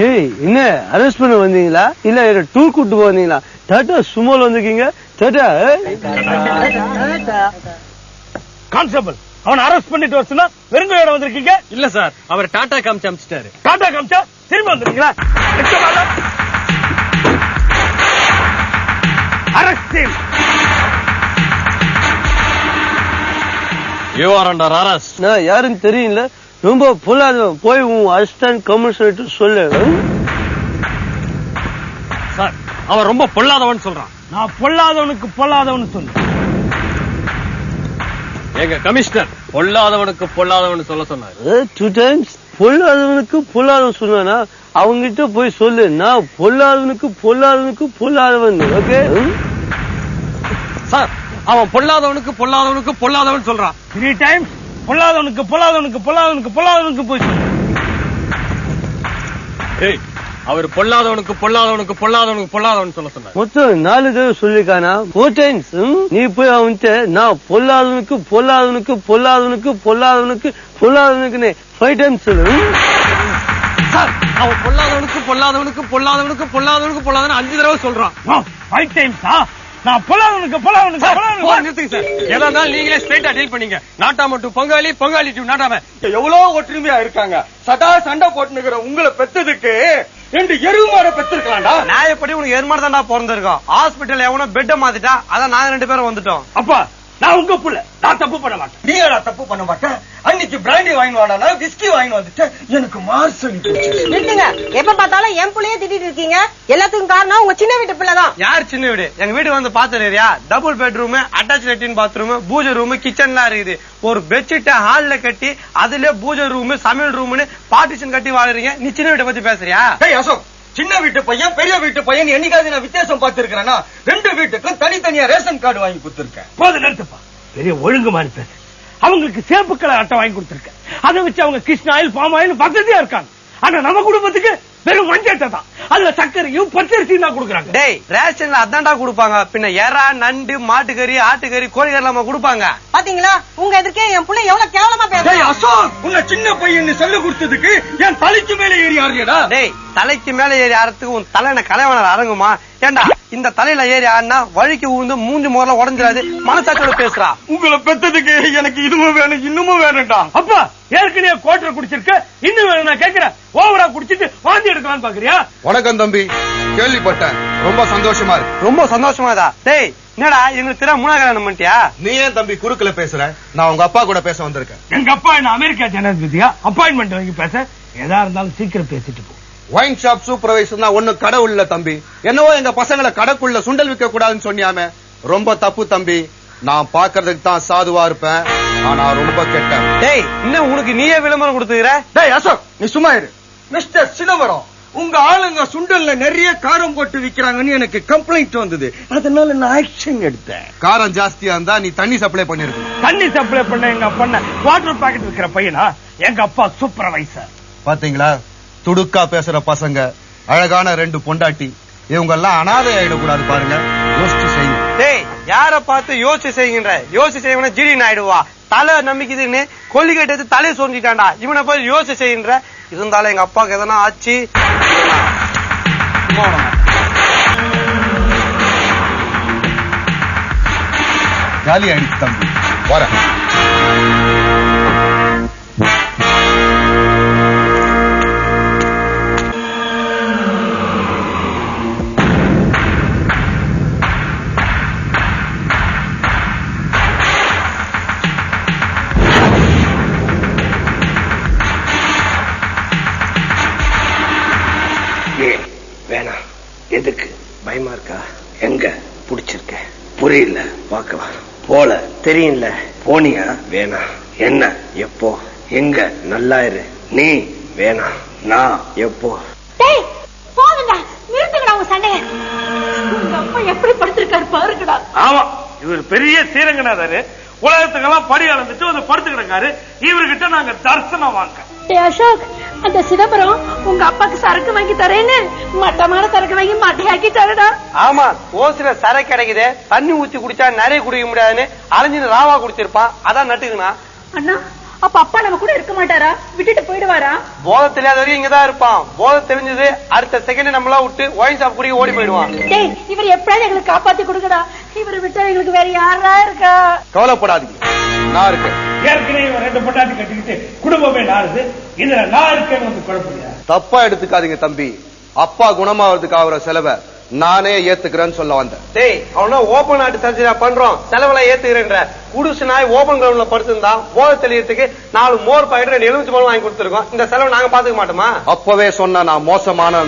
ஏய் என்ன அரெஸ்ட் பண்ண வந்தீங்களா இல்ல டூர் கூட்டு வந்தீங்களா? டாடா சுமோல வந்திருக்கீங்க. டாடா கான்ஸ்டபிள் அவன் அரெஸ்ட் பண்ணிட்டு வரச்சுன்னா வெறுங்கையோட வந்திருக்கீங்க? இல்ல சார், அவர் டாடா காமிச்சு அமிச்சிட்டாரு. டாடா காமிச்சா திரும்பி வந்துருக்கீங்களா? Arrest you are under arrest. நான் யாருன்னு தெரியல, ரொம்ப பொல்லாதவன். போய் உன் அசிஸ்டன்ட் கமிஷனர் சொல்லு. சார் அவன் ரொம்ப பொல்லாதவன் சொல்றான். நான் பொல்லாதவனுக்கு பொல்லாதவன் சொல்லு. எங்க கமிஷனர் பொல்லாதவனுக்கு பொல்லாதவன் சொல்ல சொன்னாரு. 2 times பொல்லாதவனுக்கு பொல்லாதவன் சொன்னானா? அவங்கிட்ட போய் சொல்லு, நான் பொல்லாதவனுக்கு பொல்லாதவனுக்கு பொல்லாதவன். ஓகே சார் அவன் பொல்லாதவனுக்கு பொல்லாதவனுக்கு பொல்லாதவன் சொல்றான். 3 times பொல்லாதவனுக்கு பொல்லாதவனுக்கு பொல்லாதவனுக்கு பொல்லாதவனுக்கு போய் சொல்லு. அவர் பொல்லாதவனுக்கு பொல்லாதவனுக்கு பொல்லாதவனுக்கு பொல்லாதவன் சொல்ல சொன்னார். மொத்தம் 4 தடவை சொல்லிருக்கானா? 4 times. நீ போய் அவன்கிட்ட நான் பொல்லாதவனுக்கு பொல்லாதவனுக்கு பொல்லாதவனுக்கு பொல்லாதவனுக்கு பொல்லாதவனுக்கு 5 times சொல்லு. சார் அவன் பொல்லாதவனுக்கு பொல்லாதவனுக்கு பொல்லாதவனுக்கு பொல்லாதவனுக்கு பொல்லாதவன் 5 தடவை சொல்றான். 5 times நான் பொல்லாதவனுக்கு பொல்லாதவனுக்கு நிறுத்துங்க சார். ஏதாவது நீங்களே ஸ்ட்ரைட்டா டீல் பண்ணீங்க. நாட்டாம டு பங்காளி, பங்காளி டு நாட்டாம. எவ்வளவு ஒற்றுமையா இருக்காங்க. சதா சண்டை போட்டுக்கிற உங்களை பெத்ததுக்கு 2 எருவு மாட பெற்றிருக்கலாம்டா. நான் எப்படி உனக்கு எருமாடு தான்டா பிறந்திருக்கோம். ஹாஸ்பிட்டல் எவனோ பெட்டை மாத்திட்டா, அதான் நாங்க 2 பேரும் வந்துட்டோம். அப்பா நான் உங்க புள்ள, நான் தப்பு பண்ண மாட்டேன். நீ தப்பு பண்ண மாட்டேன். அன்னைக்கு பிராண்டி வாங்கி வாடா, விஸ்கி வாங்கி வந்துட்டு எனக்கு மார்சல் நிறுத்துங்க. எப்ப பார்த்தாலும் என் புள்ளையே திட்டிட்டு இருக்கீங்க. எல்லாத்துக்கும் காரணம் உங்க சின்ன வீட்டு பிள்ளைதான். யார் சின்ன வீடு? எங்க வீடு வந்து பாத்துறியா? டபுள் பெட்ரூம், அட்டாச் லெட்டின் பாத்ரூம், பூஜை ரூம், கிச்சன்லாம் இருக்குது. ஒரு பெட்ஷீட்டை ஹால்ல கட்டி அதுல பூஜை ரூம், சமையல் ரூம்னு பார்ட்டிஷன் கட்டி வாழறீங்க. நீ சின்ன வீட்டை பத்தி பேசுறியா? அசோக், சின்ன வீட்டு பையன் பெரிய வீட்டு பையன் என்னைக்காவது நான் வித்தியாசம் பார்த்திருக்கிறேன்னா? 2 வீட்டுக்கும் தனித்தனியா ரேஷன் கார்டு வாங்கி கொடுத்திருக்கேன். போது நிறுத்துப்பா. பெரிய ஒழுங்குமானு பேசு. அவங்களுக்கு சேப்பு கலர் அட்டை வாங்கி கொடுத்திருக்கேன். அதை வச்சு அவங்க கிருஷ்ண ஆயில், பாம் ஆயில் வசதியா இருக்காங்க. ஆனா நம்ம குடும்பத்துக்கு வெறும் மஞ்சட்டை தான். அதுல சர்க்கரையும் பச்சரிசியும் தான் கொடுக்குறாங்க. டேய் ரேஷன்ல அதான்டா கொடுப்பாங்க. பின்ன எறா, நண்டு, மாட்டுக்கறி, ஆட்டுக்கறி, கோழிக்கறி நம்ம கொடுப்பாங்க. பாத்தீங்களா உங்க எதிர்க்கே என் புள்ள எவ்வளவு கேவலமா பேசுறான். அசோக், உன்னை சின்ன பையன் சொல்லி கொடுத்ததுக்கு என் தலைக்கு மேல ஏறி ஆறியடா. டேய் தலைக்கு மேல ஏறி ஆறதுக்கு உன் தலைன கலைவனர் அரங்குமா? ஏண்டா இந்த தலையில ஏறி ஆடினா வழிக்கு ஊந்து மூஞ்சி முறையில உடஞ்சிடாது. மனசாட்சியோட பேசுறா. உங்களை பெத்ததுக்கு எனக்கு இதுவும் வேணும் இன்னமும் வேணும்டா. அப்பா ஏற்கனவே கோட்டர் குடிச்சிருக்க, இன்னும் வேணும் நான் கேட்கிறேன். ஓவரா குடிச்சிட்டு வாந்தி எடுக்கலாம்னு பாக்குறியா? வணக்கம் தம்பி, கேள்விப்பட்டேன். ரொம்ப சந்தோஷமா இருக்கு. ரொம்ப சந்தோஷமாதா? டேய் என்னடா எங்களுக்கு தெரிய 3ஆவது கல்யாணம் பண்ணிட்டியா? நீ ஏன் தம்பி குறுக்கல பேசுற? நான் உங்க அப்பா கூட பேச வந்திருக்கேன். எங்க அப்பா என்ன அமெரிக்கா ஜனாதிபதியா? அப்பாயின்மெண்ட் வாங்கி பேச. எதா இருந்தாலும் சீக்கிரம் பேசிட்டு போ. ஒயின் ஷாப் சூப்பர்வைசர் தான் ஒண்ணு கடை உள்ள தம்பி. என்னவோ எங்க பசங்களை கடைக்குள்ள சுண்டல் விற்க கூடாதுன்னு சொன்னியாமே. ரொம்ப தப்பு தம்பி. நான் பாக்குறதுக்கு தான் சாதுவா இருப்பேன், ஆனா ரொம்ப கெட்டேன். டேய் இன்னும் உனக்கு நீயே விளம்பரம் கொடுத்துக்கிற. டேய் அசோக், நீ சும்மா இரு. மிஸ்டர் சிதம்பரம், உங்க ஆளுங்க சுண்டல்ல நிறைய காரம் போட்டு விக்கிறாங்கன்னு எனக்கு கம்ப்ளைண்ட் வந்தது. அதனால நான் ஆக்ஷன் எடுத்தேன். காரம் ஜாஸ்தியா இருந்தா நீ தண்ணி சப்ளை பண்ணிருக்க. தண்ணி சப்ளை பண்ண எங்க அப்பா வாட்டர் பாக்கெட் விற்கிற பையனா? எங்க அப்பா சூப்பர்வைசர். பாத்தீங்களா, துடுக்கா பேசுற பசங்க, அழகான 2 பொண்டாட்டி, இவங்க எல்லாம் அனாதை ஆயிடக்கூடாது பாருங்க. யோசிச்சு செய்யுங்க. டேய் யார பார்த்து யோசிச்சு செய்கின்ற? யோசிச்சு செய்வன ஜிடின்னு ஆயிடுவா. தலை நம்பிக்கைதுன்னு கொல்லிக்கட்டு எடுத்து தலையை சொன்னிட்டான்டா. இவனை போய் யோசிச்சு செய்கின்ற. இருந்தாலும் எங்க அப்பாவுக்கு எதனா ஆச்சு ஜாலி ஆயிடுச்சு தம்பி. வர வேணாம். எதுக்கு? பயமா இருக்கா? எங்க புடிச்சிருக்க? புரியல. பாக்கலாம். போல தெரியல. போனியா? வேணாம். என்ன? எப்போ? எங்க? நல்லா இரு. நீ? வேணாம். நான் எப்போ? டேய் போங்கடா, நிறுத்துங்கடா உங்க சண்டைய. உங்க அப்பா எப்படி படுத்திருக்காரு பாருங்கடா. ஆமா, இவர் பெரிய ஸ்ரீரங்கநாதரு. உலகத்துக்கெல்லாம் படி அளந்துட்டு வந்து படுத்துக்கிடக்காரு. இவர்கிட்ட நாங்க தரிசனம் வாங்க. டேய் அசோக், அந்த சிதம்பரம் உங்க அப்பாக்கு சரக்கு வாங்கி தரேன்னு மட்டமான சரக்கு வாங்கி மட்டையாக்கி தரடா. ஆமா, ஓசில சரக்கு கிடைக்குது. தண்ணி ஊத்தி குடிச்சா நிறைய குடிக்க முடியாதுன்னு அலைஞ்சின்னு ராவா குடிச்சிருப்பான். அதான் நட்டுக்குனா. அண்ணா அப்ப அப்பா நம்ம கூட இருக்க மாட்டாரா? விட்டுட்டு போயிடுவாரா? போதை தெரியாத வரைக்கும் இங்கதான் இருப்பான். போதை தெரிஞ்சது அடுத்த செகண்ட் நம்மளா விட்டு ஒயின் ஷாப் குடிக்க ஓடி போயிடுவான். டேய், இவர் எப்படியாவது எங்களுக்கு காப்பாத்தி கொடுக்கடா. இவரை விட்டா எங்களுக்கு வேற யாரா இருக்கா? கவலைப்படாதீங்க, நான் இருக்கேன். ஏற்கனவே இவன் 2 பொண்டாட்டி கட்டிக்கிட்டு குடும்பமே நாடுது. இதுல நான் இருக்கேன்னு வந்து குழப்பம். தப்பா எடுத்துக்காதீங்க தம்பி. அப்பா குணமாவதுக்கு ஆகிற செலவை நானே ஏத்துக்கிறேன்னு சொல்ல வந்தேன். டேய், அவனா ஓபன் ஹார்ட் சர்ஜரி பண்றோம், செலவெல்லாம் ஏத்துக்கிறேன்ற. குடிசு நாய் ஓபன் கிரவுண்ட்ல படுத்திருந்தா போதை தெளியறதுக்கு 4 மோர் பாக்கெட் 2 எலுமிச்சை பழம் வாங்கி கொடுத்துருக்கோம். இந்த செலவு நாங்க பாத்துக்க மாட்டோமா? அப்பவே சொன்னா நான் மோசமான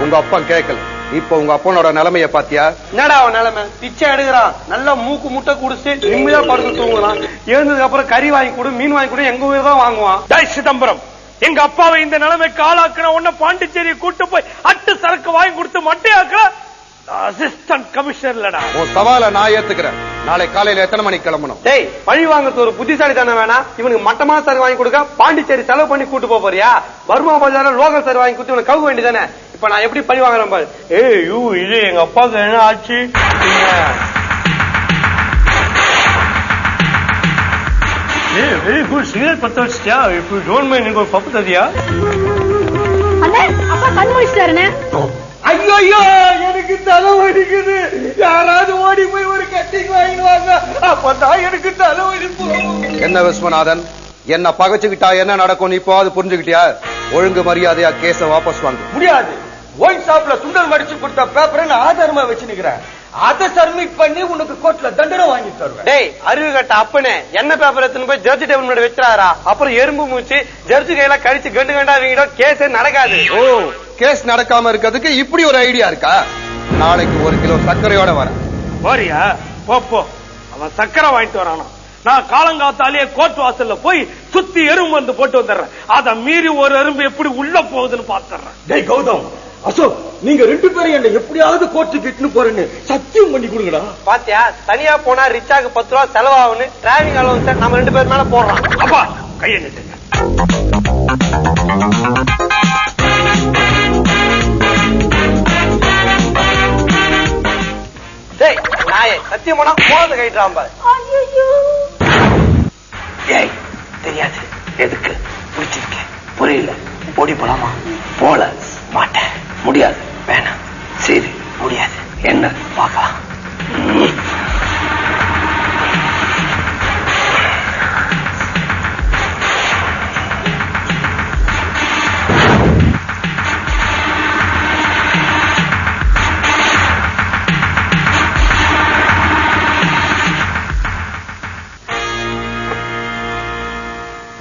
உங்க அப்பா கேட்கல. இப்ப உங்க அப்பனோட நிலைமைய பாத்தியா? என்னடா அவன் நிலைமை? பிச்சை எடுக்கிறான், நல்லா மூக்கு முட்டை குடிச்சு நிம்மதியா படுத்து தூங்குறான். எழுந்ததுக்கு அப்புறம் கறி வாங்கி கொடு, மீன் வாங்கி கொடு, எங்க ஊர் தான் வாங்குவான். டேய் சிதம்பரம், எங்க அப்பாவை இந்த நிலைமைக்கு ஆளாக்குன உன்ன பாண்டிச்சேரியை கூட்டு போய் அட்டு சரக்கு வாங்கி கொடுத்து மட்டையாக்குற அசிஸ்டன்ட் கமிஷனர்லடா. உன் சவாலை நான் ஏத்துக்கிறேன். நாளை காலையில எத்தனை மணிக்கு கிளம்பணும்? டேய், பழி வாங்குறது ஒரு புத்திசாலி தானே வேணா? இவனுக்கு மட்டமா சரக்கு வாங்கி கொடுக்க பாண்டிச்சேரி செலவு பண்ணி கூட்டு போறியா? வருமா பஜார லோக்கல் சரக்கு வாங்கி கொடுத்து இவனுக்கு கவுக்க வேண்டியதானே? இப்ப நான் எப்படி பழி வாங்குறேன் பாரு. ஏய் யூ, இது எங்க அப்பாவுக்கு என்ன ஆச்சு? Very good. சிகரெட் பத்த வச்சிட்டியா? இப்ப டோன்ட் மைண்ட், எனக்கு ஒரு பப்பு ததியா? அண்ணே, அப்பா கண் முடிச்சிட்டாருண்ணே. ஐயோ, எனக்கு தலை வலிக்குது. யாராவது ஓடி போய் ஒரு கட்டிங் வாங்கிடுவாங்க. அப்பதான் எனக்கு தலை வலிப்பு. என்ன விஸ்வநாதன், என்ன பகைச்சுக்கிட்டா என்ன நடக்கும் இப்போது புரிஞ்சுக்கிட்டியா? ஒழுங்கு மரியாதையா கேஸ வாபஸ் வாங்க. முடியாது. ஒயின் ஷாப்ல சுண்டல் மடிச்சு கொடுத்த பேப்பரை நான் ஆதாரமா வச்சு நிக்கிறேன். அதை சப்மிட் பண்ணி உனக்கு கோர்ட்ல தண்டனை வாங்கி தருவேன். டேய், அறிவு கட்ட அப்பனே, என்ன பேப்பர் எடுத்துன்னு போய் ஜட்ஜி டேபிள் முன்னாடி வச்சிராரா? அப்புறம் எறும்பு மூச்சு ஜட்ஜி கையில கழிச்சு கண்டு கண்டா வீங்கிட கேஸே நடக்காது. ஓ, கேஸ் நடக்காம இருக்கிறதுக்கு இப்படி ஒரு ஐடியா இருக்கா? நாளைக்கு 1 கிலோ சர்க்கரையோட வரேன். போறியா? போ. அவன் சக்கரை வாங்கிட்டு வரானா? நான் காலங்காத்தாலேயே கோர்ட் வாசல்ல போய் சுத்தி எறும்பு வந்து போட்டு வந்துடுறேன். அதை மீறி ஒரு எறும்பு எப்படி உள்ள போகுதுன்னு பாத்துறேன். டேய் கௌதம், அசோக், நீங்க 2 பேரும் என்ன எப்படியாவது கோர்ட்டுக்கு இட்டுன்னு போறேன்னு சத்தியம் பண்ணி கொடுங்கடா. பாத்தியா, தனியா போனா ரிச்சாக்கு 10 ரூபா செலவாகுன்னு டிராவலிங் அலவன்ஸ் நம்ம 2 பேர் மேல போடுறான். அப்பா கையை நிட்டுங்க. டேய் நாயே, சத்தியம் போனா போனது கைட்டுறான் பாரு. ஏய், தெரியாது. எதுக்கு? பிடிச்சிருக்கேன். புரியல. ஓடி போலாமா? போல மாட்டேன். முடியாது. வேணாம். சரி, முடியாது. என்ன பார்க்கலாம்.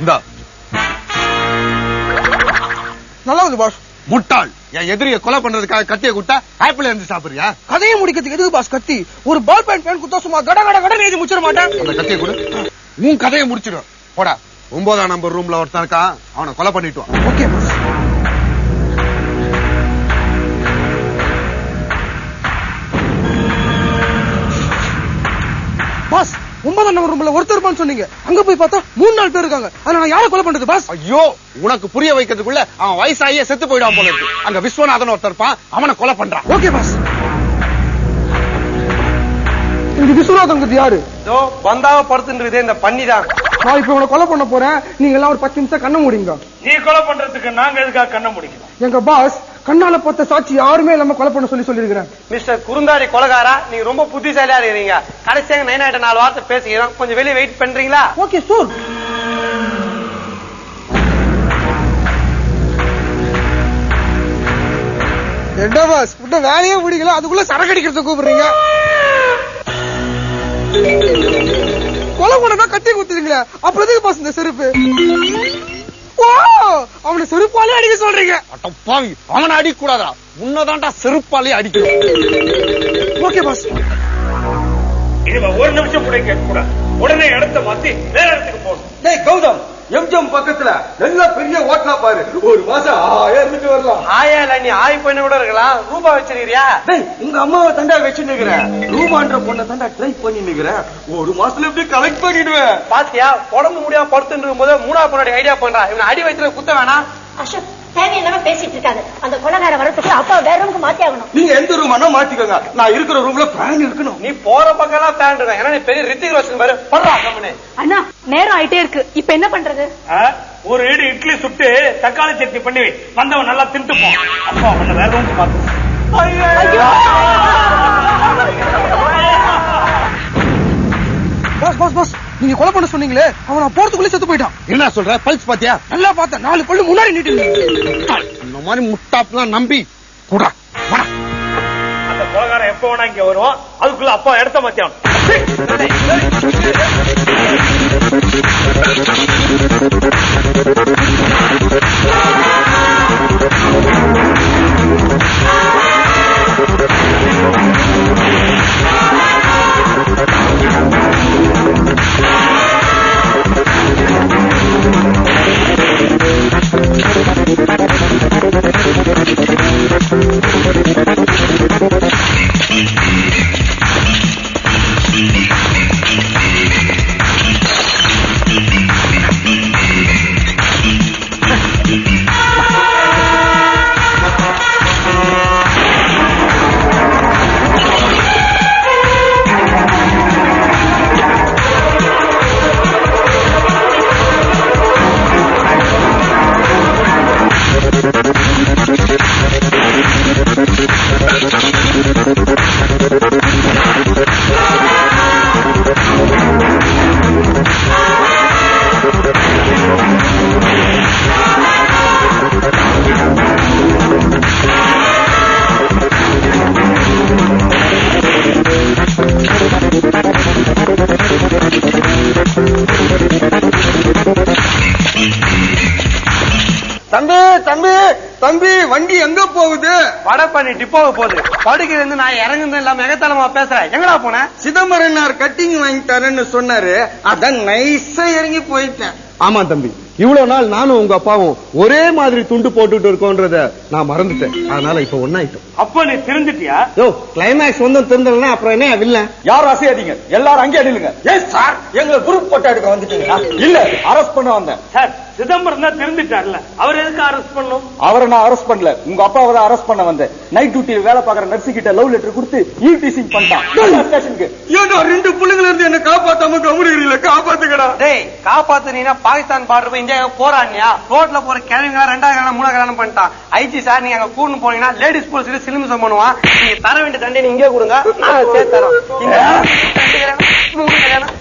இந்தா. நல்லா வந்து பாஸ். முட்டாள், என் எதிரியை கொலை பண்றதுக்காக கத்தியை குட்டா ஆப்பிள் இருந்து சாப்பிடுறியா? கதையை முடிக்கிறதுக்கு எதுக்கு பாஸ் கத்தி? ஒரு பால் பேன் குத்தா சும்மா கட கட கட எழுதி முடிச்சிட மாட்டேன். அந்த கத்தியை கொடு, உன் கதையை முடிச்சிடும். போடா, 9ஆம் நம்பர் ரூம்ல ஒருத்தன் இருக்கான், அவனை கொலை பண்ணிட்டு வா. Okay boss. பாஸ், 9ஆம் நம்பர் ரூம்ல ஒருத்தர் இருப்பான்னு சொன்னீங்க. அங்க போய் பார்த்தா 3-4 பேர் இருக்காங்க. அதனால நான் யாரை கொலை பண்றது பாஸ்? ஐயோ, உனக்கு புரிய வைக்கிறதுக்குள்ள அவன் வயசாகியே செத்து போயிடாம போல இருக்கு. அங்க விஸ்வநாதன் ஒருத்தர் இருப்பான், அவனை கொலை பண்றான். Okay boss. இந்த விஸ்வநாதன் யாரு? இதோ பந்தாவ படுத்துன்றதே இந்த பண்ணிதான். நான் இப்ப உங்களை கொலை பண்ண போறேன். நீங்க எல்லாம் ஒரு 10 நிமிஷம் கண்ண மூடிங்க. நீ கொலை பண்றதுக்கு நாங்க எதுக்காக கண்ண முடிக்கணும்? எங்க பாஸ் கண்ணால பார்த்த சாட்சி யாருமே இல்லாம கொலை பண்ண சொல்லிருக்கிறேன். மிஸ்டர் குறுந்தாடி கொலகாரா, நீங்க ரொம்ப புத்திசாலியா இருக்கிறீங்க. கடைசியாக 9 வார்த்தை பேசுகிறோம், கொஞ்சம் வெளியே வெயிட் பண்றீங்களா? ஓகே சூர். என்ன பாஸ், உங்க வேலையே முடிக்கல, அதுக்குள்ள சரக்கு அடிக்கிறத கூப்பிடுறீங்க? கொலை பண்ணா கத்தி குத்துறீங்களா? அப்புறம் எதுக்கு பாஸ் இந்த செருப்பு? அவனை செருப்பாலே அடிக்க சொல்றீங்க? அட்டப்பாவி, அவனை அடிக்க கூடாதா? உன்னதான்டா செருப்பாலே அடிக்கணும். Okay boss. இனிமே 1 நிமிஷம் கூட கேட்க கூடாது. உடனே இடத்த மாத்தி வேற இடத்துக்கு போகணும். டேய் கௌதம், எம்ஜிஎம் பக்கத்துல நல்ல பெரிய ஹோட்டலா பாரு. 1 மாசம் 1000 இருந்துட்டு வரலாம். ஆயா நீ ஆய் பண்ண கூட இருக்கலாம். ரூபா வச்சிருக்கியா? டேய், உங்க அம்மாவை தண்டா வச்சு நிக்கிறேன். ரூபான்ற பொண்ணை தண்டா ட்ரை பண்ணி நிக்கிறேன். 1 மாசத்துல எப்படி கலெக்ட் பண்ணிடுவேன். பாத்தியா, உடம்பு முடியாம படுத்துட்டு இருக்கும்போது 3ஆவது பொண்ணாடி ஐடியா பண்றா. இவனை அடி வச்சுல குத்த வேணாம். அசோக், தேவையில்லாம பேசிட்டு இருக்காது. அந்த கொலகார வரத்துக்கு அப்பா வேற ரூமுக்கு மாத்தி ஆகணும். நீங்க எந்த ரூம் வேணா மாத்திக்கோங்க, நான் இருக்கிற ரூம்ல ஃபேன் இருக்கணும். நீ போற பக்கம் எல்லாம் ஃபேன் இருக்கா? ஏன்னா நீ பெரிய ரித்திக் ரோஷன் பாரு. பண்றா கம்மனே. அண்ணா நேரம் ஆயிட்டே இருக்கு, இப்ப என்ன பண்றது? ஒரு ஈடு இட்லி சுட்டு தக்காளி சட்னி பண்ணி வந்தவன் நல்லா தின்ட்டுப்போம். அப்பா உன்னை வேற ரூமுக்கு மாத்து. பாஸ் நீங்க கொலை பண்ண சொன்னீங்களே, அவன் நான் போறதுக்குள்ளே செத்து போயிட்டான். என்ன சொல்ற? பல்ஸ் பாத்தியா? நல்லா பார்த்தேன், 4 பல்லு முன்னாடி நீட்டு. இந்த மாதிரி முட்டாப்லாம் நம்பி கூடா. அந்த கொலகாரன் எப்ப வேணா இங்க வருவான், அதுக்குள்ள அப்பா இடத்த மாத்தியான். தம்பி வண்டி எங்க போகுது? வடபழனி டிப்போவுக்கு போகுது. படுக்கையில இருந்து நான் இறங்குறது இல்லாம எகத்தலமா பேசுறேன். எங்கடா போன? சிதம்பரனார் கட்டிங் வாங்கி தரேன்னு சொன்னாரு, அதான் நைஸா இறங்கி போயிட்டேன். ஆமா தம்பி, இவ்வளவு நாள் நானும் உங்க அப்பாவும் ஒரே மாதிரி துண்டு போட்டுட்டு இருக்கோன்றத நான் மறந்துட்டேன். அதனால இப்ப ஒண்ணாயிட்டோம். அப்ப நீ திருந்துட்டியா? யோ, கிளைமேக்ஸ் வந்து திருந்தலன்னா அப்புறம் என்ன வில்லன்? யாரும் அசையாதீங்க, எல்லாரும் அங்கே அடிலுங்க. ஏன் சார் எங்களை குரூப் போட்டோ எடுக்க வந்துட்டீங்களா? இல்ல, அரெஸ்ட் பண்ண வந்தேன். சார் சிதம்பரம் தான் திருந்துட்டார்ல, அவர் எதுக்கு அரெஸ்ட் பண்ணும்? அவரை நான் அரெஸ்ட் பண்ணல, உங்க அப்பாவை தான் அரெஸ்ட் பண்ண வந்தேன். நைட் டியூட்டியில் வேலை பார்க்கற நர்ஸ் கிட்ட லவ் லெட்டர் கொடுத்து ஈவ்டீசிங் பண்ணிட்டான் ஸ்டேஷனுக்கு. ஏன்னா 2 பிள்ளைங்கள இருந்து என்ன காப்பாத்தாம கமுடிக்கிறீங்களா? காப்பாத்துக்கடா. டேய், காப்பாத்துனீனா பாகிஸ்தான் பார்டர் போய் இந்தியா போறானியா? ரோட்ல போற கிழவிங்க 2வது கல்யாணம் 3வது கல்யாணம் பண்ணிட்டான். ஐஜி சார் நீங்க அங்க கூண்டு போனீங்கன்னா லேடிஸ் போலீஸ் சிலிமிசம் பண்ணுவான். நீங்க தர வேண்டிய தண்டனை இங்கே கொடுங்க, நான் சேர்த்து தரோம். 3 கல்யாணம்